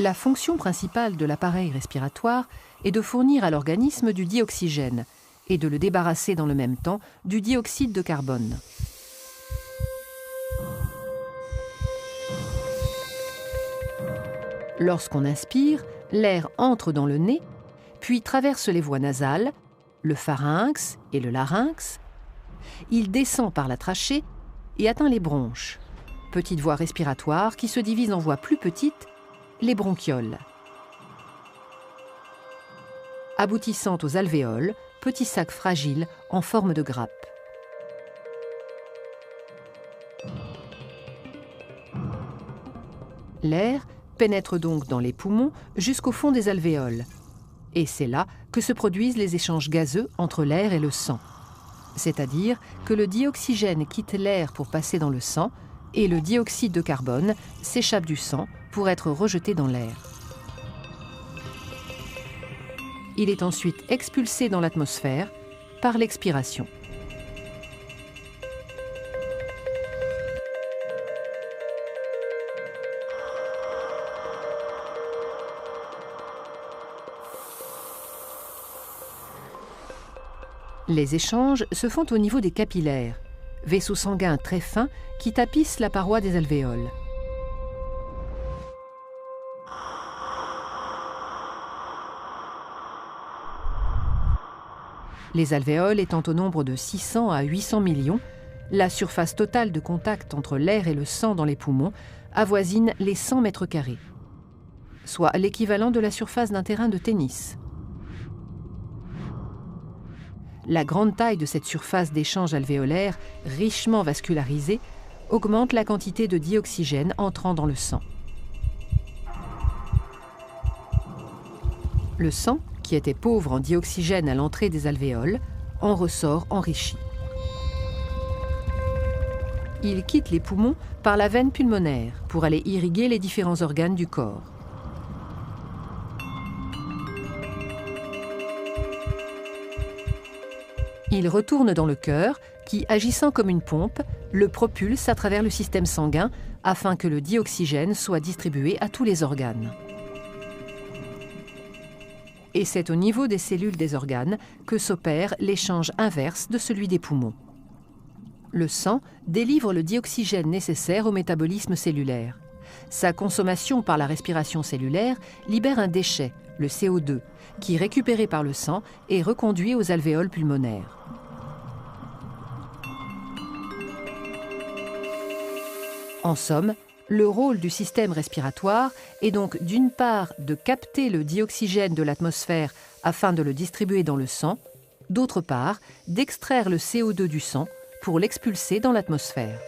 La fonction principale de l'appareil respiratoire est de fournir à l'organisme du dioxygène et de le débarrasser dans le même temps du dioxyde de carbone. Lorsqu'on inspire, l'air entre dans le nez, puis traverse les voies nasales, le pharynx et le larynx. Il descend par la trachée et atteint les bronches, petites voies respiratoires qui se divisent en voies plus petites, les bronchioles. Aboutissant aux alvéoles, petits sacs fragiles en forme de grappe. L'air pénètre donc dans les poumons jusqu'au fond des alvéoles. Et c'est là que se produisent les échanges gazeux entre l'air et le sang. C'est-à-dire que le dioxygène quitte l'air pour passer dans le sang et le dioxyde de carbone s'échappe du sang pour être rejeté dans l'air. Il est ensuite expulsé dans l'atmosphère par l'expiration. Les échanges se font au niveau des capillaires, vaisseaux sanguins très fins qui tapissent la paroi des alvéoles. Les alvéoles étant au nombre de 600 à 800 millions, la surface totale de contact entre l'air et le sang dans les poumons avoisine les 100 mètres carrés, soit l'équivalent de la surface d'un terrain de tennis. La grande taille de cette surface d'échange alvéolaire, richement vascularisée, augmente la quantité de dioxygène entrant dans le sang. Le sang, qui était pauvre en dioxygène à l'entrée des alvéoles, en ressort enrichi. Il quitte les poumons par la veine pulmonaire pour aller irriguer les différents organes du corps. Il retourne dans le cœur qui, agissant comme une pompe, le propulse à travers le système sanguin afin que le dioxygène soit distribué à tous les organes. Et c'est au niveau des cellules des organes que s'opère l'échange inverse de celui des poumons. Le sang délivre le dioxygène nécessaire au métabolisme cellulaire. Sa consommation par la respiration cellulaire libère un déchet, le CO2, qui, récupéré par le sang, est reconduit aux alvéoles pulmonaires. En somme, le rôle du système respiratoire est donc d'une part de capter le dioxygène de l'atmosphère afin de le distribuer dans le sang, d'autre part d'extraire le CO2 du sang pour l'expulser dans l'atmosphère.